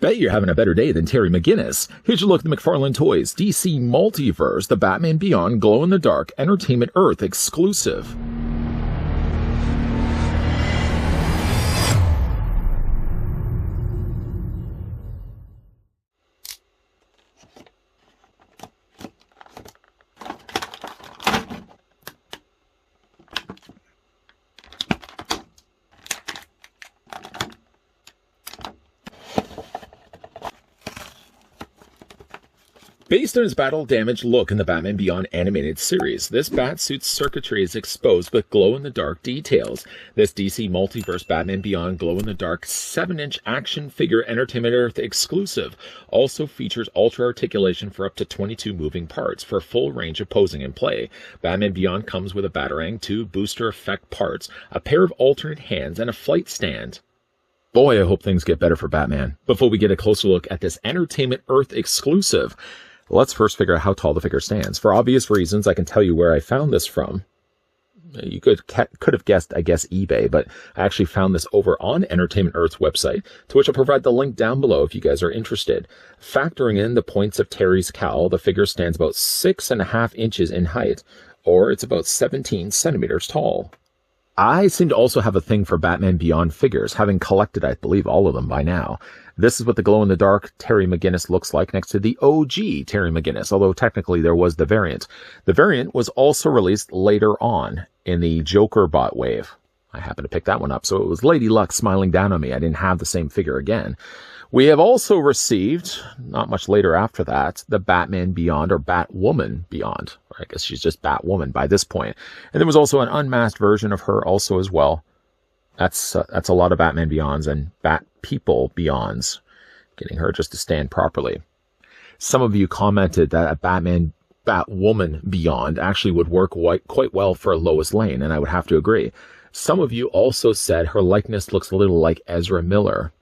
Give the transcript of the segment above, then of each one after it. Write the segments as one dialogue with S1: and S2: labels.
S1: Bet you're having a better day than Terry McGinnis. Here's your look at the McFarlane Toys DC Multiverse, the Batman Beyond glow-in-the-dark Entertainment Earth exclusive. Based on his battle-damaged look in the Batman Beyond animated series, this Batsuit's circuitry is exposed with glow-in-the-dark details. This DC Multiverse Batman Beyond glow-in-the-dark 7-inch action figure Entertainment Earth exclusive also features Ultra Articulation for up to 22 moving parts for full range of posing and play. Batman Beyond comes with a Batarang, 2 booster effect parts, a pair of alternate hands, and a flight stand. Boy, I hope things get better for Batman. Before we get a closer look at this Entertainment Earth exclusive, let's first figure out how tall the figure stands. For obvious reasons, I can tell you where I found this from. You could have guessed, I guess, eBay, but I actually found this over on Entertainment Earth's website, to which I'll provide the link down below if you guys are interested. Factoring in the points of Terry's cowl, the figure stands about 6.5 inches in height, or it's about 17 centimeters tall. I seem to also have a thing for Batman Beyond figures, having collected, I believe, all of them by now. This is what the glow-in-the-dark Terry McGinnis looks like next to the OG Terry McGinnis, although technically there was the variant. The variant was also released later on in the Joker bot wave. I happened to pick that one up, so it was Lady Luck smiling down on me. I didn't have the same figure again. We have also received, not much later after that, the Batman Beyond, or Batwoman Beyond. I guess she's just Batwoman by this point. And there was also an unmasked version of her also as well. That's a lot of Batman Beyonds and Bat-People Beyonds, getting her just to stand properly. Some of you commented that a Batwoman Beyond actually would work quite well for Lois Lane, and I would have to agree. Some of you also said her likeness looks a little like Ezra Miller,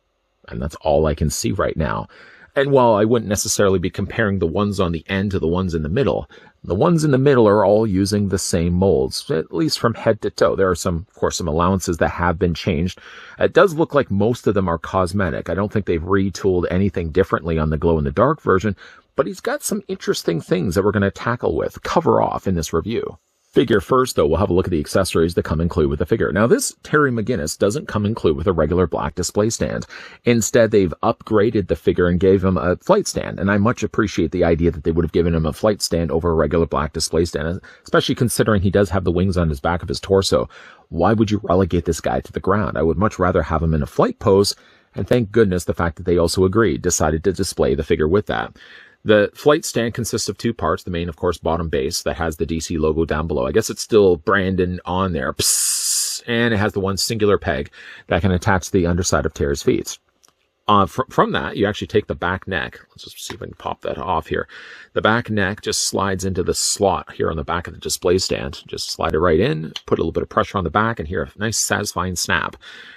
S1: and that's all I can see right now. And while I wouldn't necessarily be comparing the ones on the end to the ones in the middle, the ones in the middle are all using the same molds, at least from head to toe. There are of course, some allowances that have been changed. It does look like most of them are cosmetic. I don't think they've retooled anything differently on the glow-in-the-dark version, but he's got some interesting things that we're going to cover off in this review. Figure first, though, we'll have a look at the accessories that come included with the figure. Now, this Terry McGinnis doesn't come included with a regular black display stand. Instead, they've upgraded the figure and gave him a flight stand, and I much appreciate the idea that they would have given him a flight stand over a regular black display stand, especially considering he does have the wings on his back of his torso. Why would you relegate this guy to the ground? I would much rather have him in a flight pose, and thank goodness the fact that they also decided to display the figure with that. The flight stand consists of 2 parts. The main, of course, bottom base that has the DC logo down below. I guess it's still branded on there. Psst, and it has the one singular peg that can attach to the underside of Terry's feet. From that, you actually take the back neck. Let's just see if I can pop that off here. The back neck just slides into the slot here on the back of the display stand. Just slide it right in, put a little bit of pressure on the back, and hear a nice satisfying snap.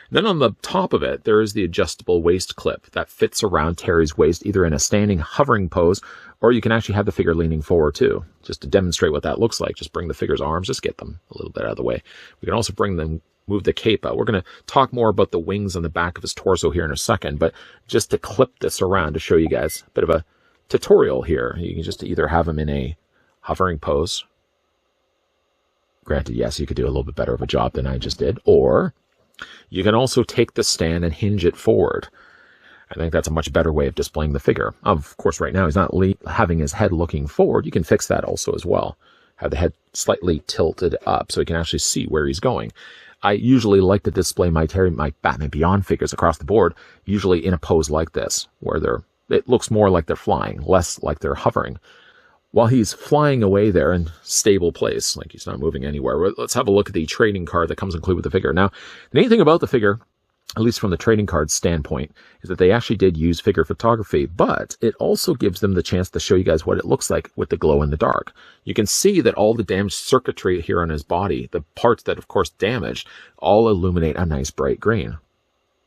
S1: Then on the top of it, there is the adjustable waist clip that fits around Terry's waist, either in a standing hovering pose, or you can actually have the figure leaning forward too. Just to demonstrate what that looks like, just bring the figure's arms, just get them a little bit out of the way. We can also move the cape out. We're going to talk more about the wings on the back of his torso here in a second, but just to clip this around to show you guys a bit of a tutorial here. You can just either have him in a hovering pose. Granted, yes, you could do a little bit better of a job than I just did, or you can also take the stand and hinge it forward. I think that's a much better way of displaying the figure. Of course, right now he's not having his head looking forward. You can fix that also as well. Have the head slightly tilted up so you can actually see where he's going. I usually like to display my Batman Beyond figures across the board, usually in a pose like this, where it looks more like they're flying, less like they're hovering. While he's flying away there in stable place, like he's not moving anywhere, let's have a look at the trading card that comes included with the figure. Now, the neat thing about the figure, at least from the trading card standpoint, is that they actually did use figure photography, but it also gives them the chance to show you guys what it looks like with the glow in the dark. You can see that all the damaged circuitry here on his body, the parts that of course damaged, all illuminate a nice bright green.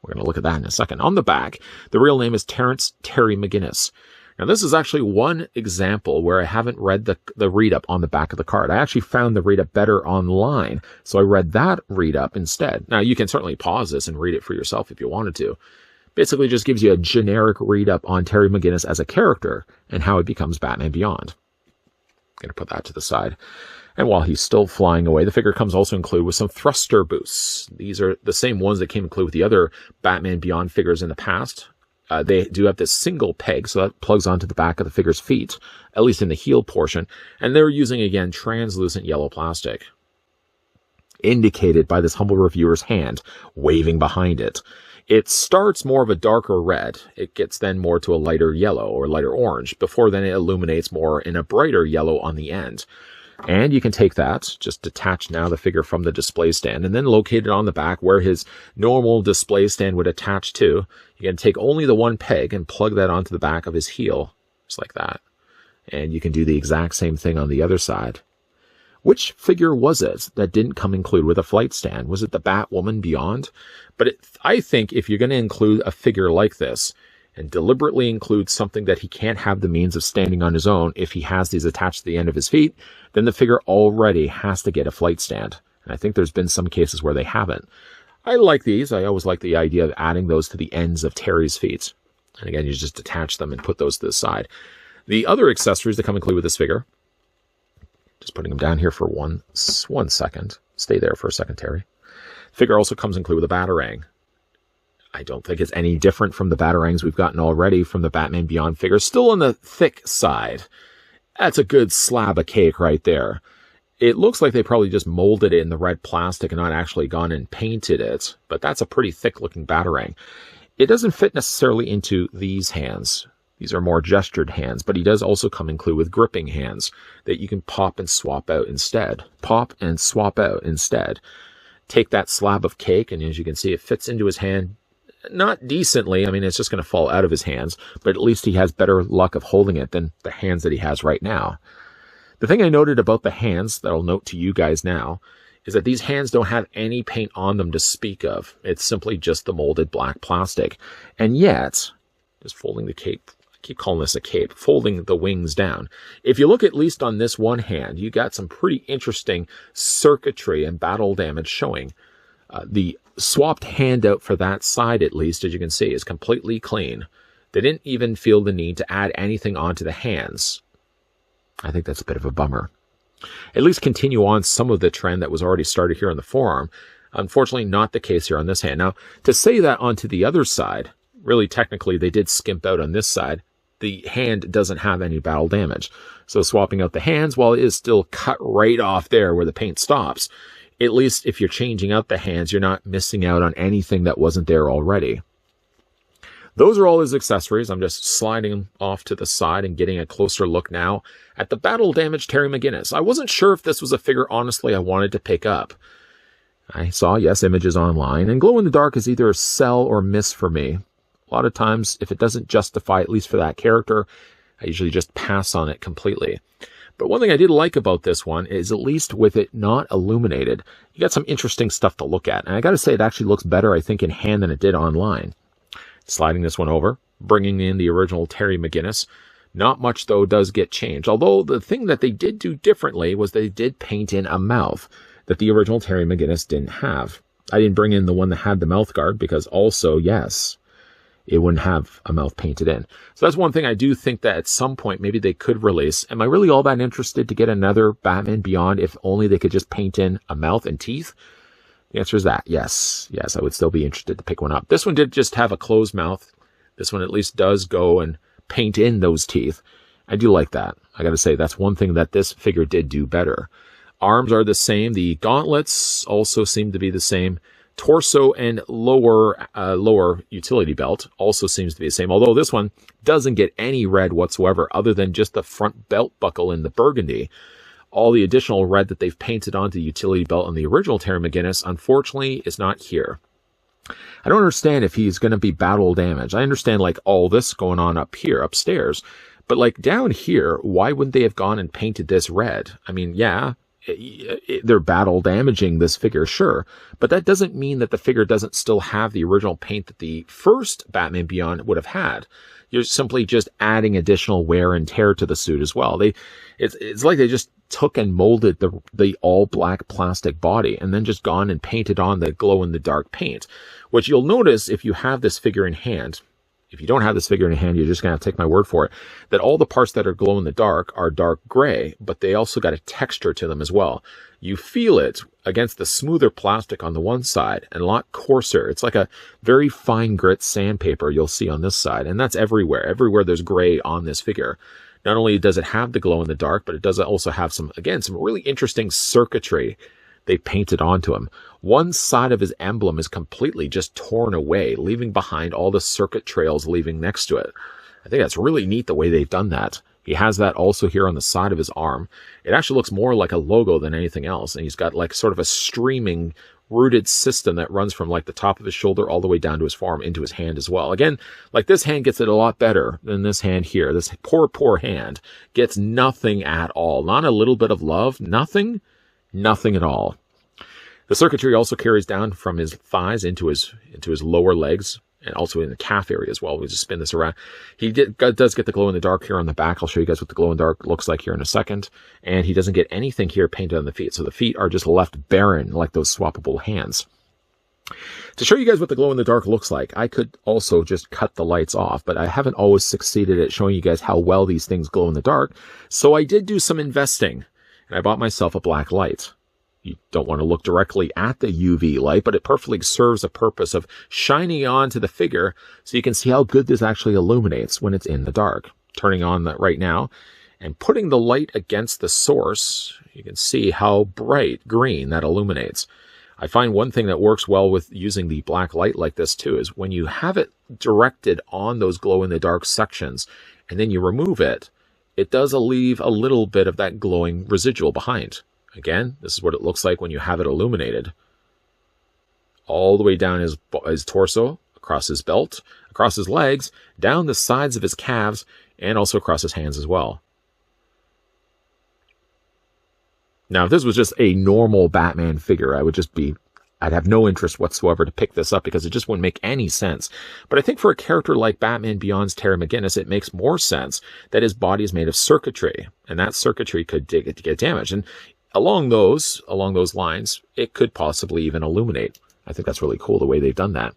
S1: We're going to look at that in a second. On the back, the real name is Terrence Terry McGinnis. Now, this is actually one example where I haven't read the read-up on the back of the card. I actually found the read-up better online, so I read that read-up instead. Now, you can certainly pause this and read it for yourself if you wanted to, Basically just gives you a generic read-up on Terry McGinnis as a character and how he becomes Batman Beyond. I'm going to put that to the side. And while he's still flying away, the figure comes also included with some thruster boosts. These are the same ones that came included with the other Batman Beyond figures in the past. They do have this single peg, so that plugs onto the back of the figure's feet, at least in the heel portion. And they're using, again, translucent yellow plastic, indicated by this humble reviewer's hand waving behind it. It starts more of a darker red. It gets then more to a lighter yellow or lighter orange, before then it illuminates more in a brighter yellow on the end. And you can take that, just detach now the figure from the display stand, and then locate it on the back where his normal display stand would attach to. You can take only the one peg and plug that onto the back of his heel, just like that. And you can do the exact same thing on the other side. Which figure was it that didn't come included with a flight stand? Was it the Batwoman Beyond? But I think if you're going to include a figure like this, and deliberately include something that he can't have the means of standing on his own if he has these attached to the end of his feet, then the figure already has to get a flight stand. And I think there's been some cases where they haven't. I like these. I always like the idea of adding those to the ends of Terry's feet. And again, you just detach them and put those to the side. The other accessories that come included with this figure, just putting them down here for one second. Stay there for a second, Terry. Figure also comes included with a Batarang. I don't think it's any different from the Batarangs we've gotten already from the Batman Beyond figures. Still on the thick side. That's a good slab of cake right there. It looks like they probably just molded it in the red plastic and not actually gone and painted it. But that's a pretty thick-looking Batarang. It doesn't fit necessarily into these hands. These are more gestured hands, but he does also come included with gripping hands that you can pop and swap out instead. Pop and swap out instead. Take that slab of cake, and as you can see, it fits into his hand. Not decently. I mean, it's just going to fall out of his hands, but at least he has better luck of holding it than the hands that he has right now. The thing I noted about the hands that I'll note to you guys now is that these hands don't have any paint on them to speak of. It's simply just the molded black plastic. And yet, just folding the cape, I keep calling this a cape, folding the wings down. If you look at least on this one hand, you got some pretty interesting circuitry and battle damage showing. The swapped handout for that side, at least, as you can see, is completely clean. They didn't even feel the need to add anything onto the hands. I think that's a bit of a bummer. At least continue on some of the trend that was already started here on the forearm. Unfortunately, not the case here on this hand. Now, to say that onto the other side, really technically they did skimp out on this side. The hand doesn't have any battle damage. So swapping out the hands, while it is still cut right off there where the paint stops, at least if you're changing out the hands, you're not missing out on anything that wasn't there already. Those are all his accessories. I'm just sliding them off to the side and getting a closer look now at the battle damage Terry McGinnis. I wasn't sure if this was a figure, honestly, I wanted to pick up. I saw, yes, images online, and glow in the dark is either a sell or miss for me. A lot of times, if it doesn't justify, at least for that character, I usually just pass on it completely. But one thing I did like about this one is, at least with it not illuminated, you got some interesting stuff to look at. And I got to say, it actually looks better, I think, in hand than it did online. Sliding this one over, bringing in the original Terry McGinnis. Not much, though, does get changed. Although the thing that they did do differently was they did paint in a mouth that the original Terry McGinnis didn't have. I didn't bring in the one that had the mouth guard because also, yes, it wouldn't have a mouth painted in. So that's one thing I do think that at some point maybe they could release. Am I really all that interested to get another Batman Beyond if only they could just paint in a mouth and teeth? The answer is that, yes. Yes, I would still be interested to pick one up. This one did just have a closed mouth. This one at least does go and paint in those teeth. I do like that. I got to say, that's one thing that this figure did do better. Arms are the same. The gauntlets also seem to be the same. Torso and lower utility belt also seems to be the same, although this one doesn't get any red whatsoever other than just the front belt buckle in the burgundy. All the additional red that they've painted onto the utility belt on the original Terry McGinnis, unfortunately, is not here. I don't understand if he's going to be battle damaged. I understand, like, all this going on up here, upstairs. But, like, down here, why wouldn't they have gone and painted this red? I mean, yeah, they're battle damaging this figure, sure. But that doesn't mean that the figure doesn't still have the original paint that the first Batman Beyond would have had. You're simply just adding additional wear and tear to the suit as well. It's like they just took and molded the all black plastic body and then just gone and painted on the glow in the dark paint, which you'll notice if you have this figure in hand. If you don't have this figure in hand, you're just going to have to take my word for it, that all the parts that are glow in the dark are dark gray, but they also got a texture to them as well. You feel it against the smoother plastic on the one side and a lot coarser. It's like a very fine grit sandpaper you'll see on this side, and that's everywhere. Everywhere there's gray on this figure. Not only does it have the glow in the dark, but it does also have some really interesting circuitry they painted onto him. One side of his emblem is completely just torn away, leaving behind all the circuit trails leaving next to it. I think that's really neat the way they've done that. He has that also here on the side of his arm. It actually looks more like a logo than anything else. And he's got like sort of a streaming rooted system that runs from like the top of his shoulder all the way down to his forearm into his hand as well. Again, like this hand gets it a lot better than this hand here. This poor hand gets nothing at all. Not a little bit of love. Nothing at all. The circuitry also carries down from his thighs into his lower legs and also in the calf area as well. We just spin this around. He does get the glow in the dark here on the back. I'll show you guys what the glow in the dark looks like here in a second. And he doesn't get anything here painted on the feet. So the feet are just left barren like those swappable hands. To show you guys what the glow in the dark looks like, I could also just cut the lights off, but I haven't always succeeded at showing you guys how well these things glow in the dark. So I did do some investing and I bought myself a black light. You don't want to look directly at the UV light, but it perfectly serves a purpose of shining onto the figure so you can see how good this actually illuminates when it's in the dark. Turning on that right now and putting the light against the source, you can see how bright green that illuminates. I find one thing that works well with using the black light like this too is when you have it directed on those glow-in-the-dark sections and then you remove it, it does leave a little bit of that glowing residual behind. Again, this is what it looks like when you have it illuminated. All the way down his torso, across his belt, across his legs, down the sides of his calves, and also across his hands as well. Now, if this was just a normal Batman figure, I'd have no interest whatsoever to pick this up because it just wouldn't make any sense. But I think for a character like Batman Beyond's Terry McGinnis, it makes more sense that his body is made of circuitry, and that circuitry could get damaged. And along those lines, it could possibly even illuminate. I think that's really cool the way they've done that.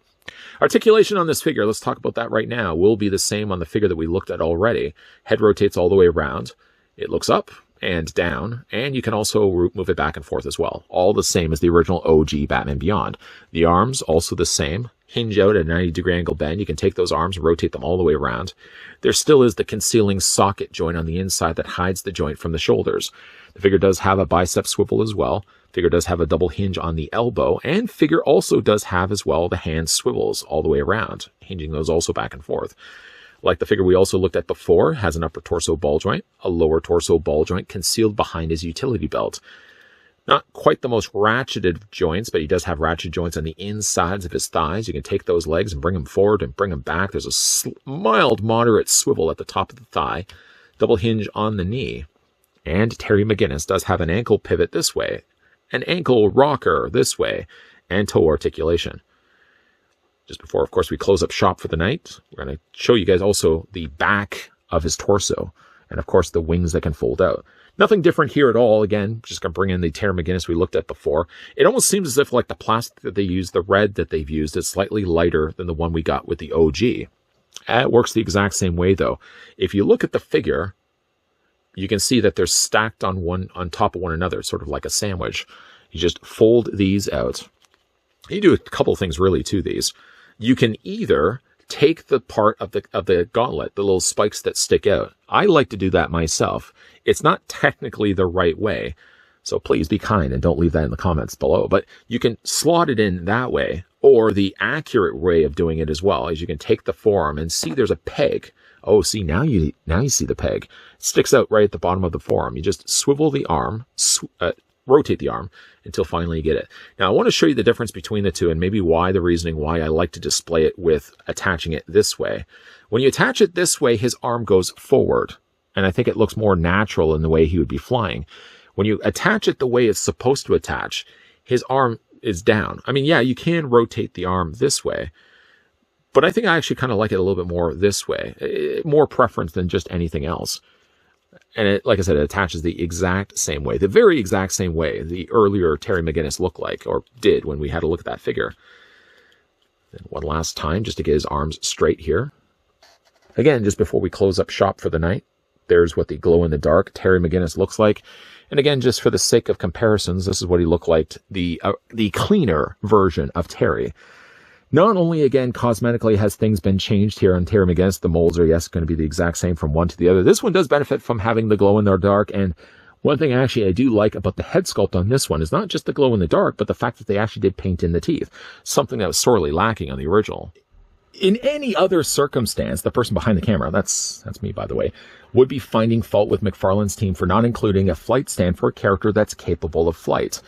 S1: Articulation on this figure, let's talk about that right now, will be the same on the figure that we looked at already. Head rotates all the way around. It looks up and down, and you can also move it back and forth as well. All the same as the original OG Batman Beyond. The arms, also the same. Hinge out at a 90-degree angle bend. You can take those arms and rotate them all the way around. There still is the concealing socket joint on the inside that hides the joint from the shoulders. The figure does have a bicep swivel as well. Figure does have a double hinge on the elbow, and figure also does have as well the hand swivels all the way around, hinging those also back and forth. Like the figure we also looked at before, has an upper torso ball joint, a lower torso ball joint concealed behind his utility belt. Not quite the most ratcheted joints, but he does have ratchet joints on the insides of his thighs. You can take those legs and bring them forward and bring them back. There's a mild, moderate swivel at the top of the thigh, double hinge on the knee. And Terry McGinnis does have an ankle pivot this way, an ankle rocker this way, and toe articulation. Just before, of course, we close up shop for the night, we're going to show you guys also the back of his torso, and of course the wings that can fold out. Nothing different here at all. Again, just going to bring in the Terry McGinnis we looked at before. It almost seems as if like the plastic that they use, the red that they've used, is slightly lighter than the one we got with the OG. It works the exact same way though. If you look at the figure, you can see that they're stacked on top of one another, sort of like a sandwich. You just fold these out. You do a couple of things really to these. You can either take the part of the gauntlet, the little spikes that stick out. I like to do that myself. It's not technically the right way, so please be kind and don't leave that in the comments below. But you can slot it in that way, or the accurate way of doing it as well is you can take the forearm and see there's a peg. Oh, see, now you see the peg. It sticks out right at the bottom of the forearm. You just swivel the arm, rotate the arm until finally you get it. Now, I want to show you the difference between the two and maybe the reasoning why I like to display it with attaching it this way. When you attach it this way, his arm goes forward, and I think it looks more natural in the way he would be flying. When you attach it the way it's supposed to attach, his arm is down. I mean, yeah, you can rotate the arm this way, but I think I actually kind of like it a little bit more this way. More preference than just anything else. And it, like I said, it attaches the exact same way, the very exact same way the earlier Terry McGinnis looked like, or did when we had a look at that figure. And one last time, just to get his arms straight here. Again, just before we close up shop for the night, there's what the glow-in-the-dark Terry McGinnis looks like. And again, just for the sake of comparisons, this is what he looked like, the cleaner version of Terry. Not only, again, cosmetically has things been changed here on Terry McGinnis. The molds are, yes, going to be the exact same from one to the other. This one does benefit from having the glow-in-the-dark. And one thing actually I do like about the head sculpt on this one is not just the glow-in-the-dark, but the fact that they actually did paint in the teeth. Something that was sorely lacking on the original. In any other circumstance, the person behind the camera, that's me, by the way, would be finding fault with McFarlane's team for not including a flight stand for a character that's capable of flight.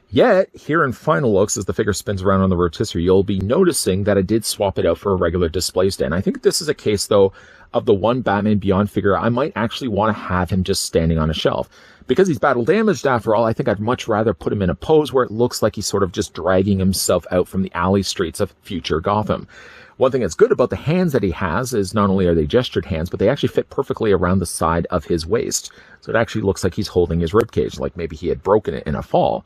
S1: Yet, here in final looks, as the figure spins around on the rotisserie, you'll be noticing that I did swap it out for a regular display stand. I think this is a case, though, of the one Batman Beyond figure. I might actually want to have him just standing on a shelf. Because he's battle damaged, after all, I think I'd much rather put him in a pose where it looks like he's sort of just dragging himself out from the alley streets of future Gotham. One thing that's good about the hands that he has is not only are they gestured hands, but they actually fit perfectly around the side of his waist. So it actually looks like he's holding his ribcage, like maybe he had broken it in a fall.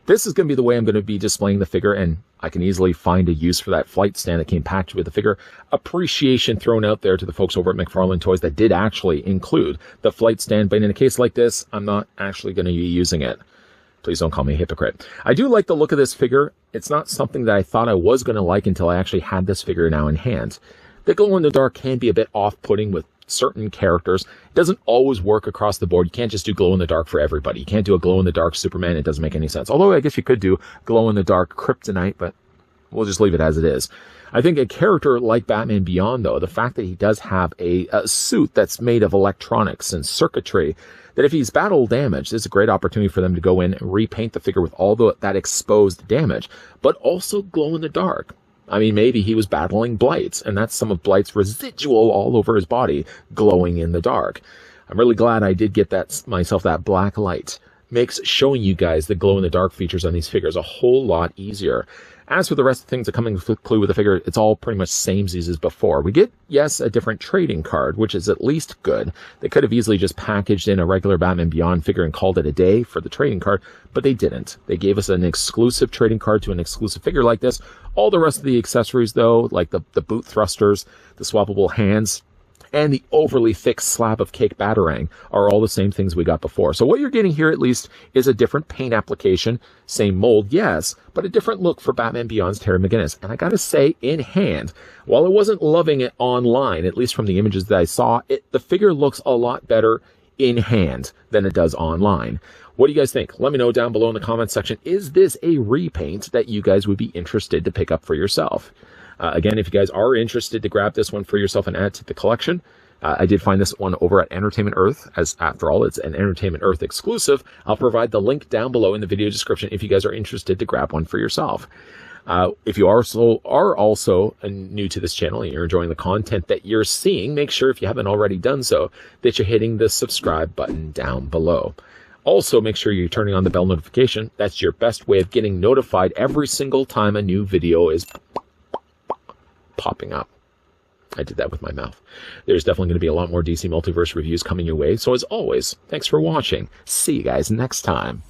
S1: This is going to be the way I'm going to be displaying the figure, and I can easily find a use for that flight stand that came packaged with the figure. Appreciation thrown out there to the folks over at McFarlane Toys that did actually include the flight stand, but in a case like this, I'm not actually going to be using it. Please don't call me a hypocrite. I do like the look of this figure. It's not something that I thought I was going to like until I actually had this figure now in hand. The glow-in-the-dark can be a bit off-putting with certain characters. It doesn't always work across the board. You can't just do glow-in-the-dark for everybody. You can't do a glow-in-the-dark Superman. It doesn't make any sense. Although I guess you could do glow-in-the-dark Kryptonite, but we'll just leave it as it is. I think a character like Batman Beyond, though, the fact that he does have a suit that's made of electronics and circuitry, that if he's battle damaged, there's a great opportunity for them to go in and repaint the figure with all that exposed damage, but also glow in the dark. I mean, maybe he was battling blights, and that's some of Blight's residual all over his body glowing in the dark. I'm really glad I did get myself that black light. Makes showing you guys the glow-in-the-dark features on these figures a whole lot easier. As for the rest of the things that come include with the figure, it's all pretty much samesies as before. We get, yes, a different trading card, which is at least good. They could have easily just packaged in a regular Batman Beyond figure and called it a day for the trading card, but they didn't. They gave us an exclusive trading card to an exclusive figure like this. All the rest of the accessories, though, like the boot thrusters, the swappable hands, and the overly thick slab of cake batarang are all the same things we got before. So what you're getting here, at least, is a different paint application. Same mold, yes, but a different look for Batman Beyond's Terry McGinnis. And I gotta say, in hand, while I wasn't loving it online, at least from the images that I saw, the figure looks a lot better in hand than it does online. What do you guys think? Let me know down below in the comments section. Is this a repaint that you guys would be interested to pick up for yourself? Again, if you guys are interested to grab this one for yourself and add to the collection, I did find this one over at Entertainment Earth, as after all, it's an Entertainment Earth exclusive. I'll provide the link down below in the video description if you guys are interested to grab one for yourself. If you are also new to this channel and you're enjoying the content that you're seeing, make sure, if you haven't already done so, that you're hitting the subscribe button down below. Also, make sure you're turning on the bell notification. That's your best way of getting notified every single time a new video is popping up. I did that with my mouth. There's definitely going to be a lot more DC Multiverse reviews coming your way. So as always, thanks for watching. See you guys next time.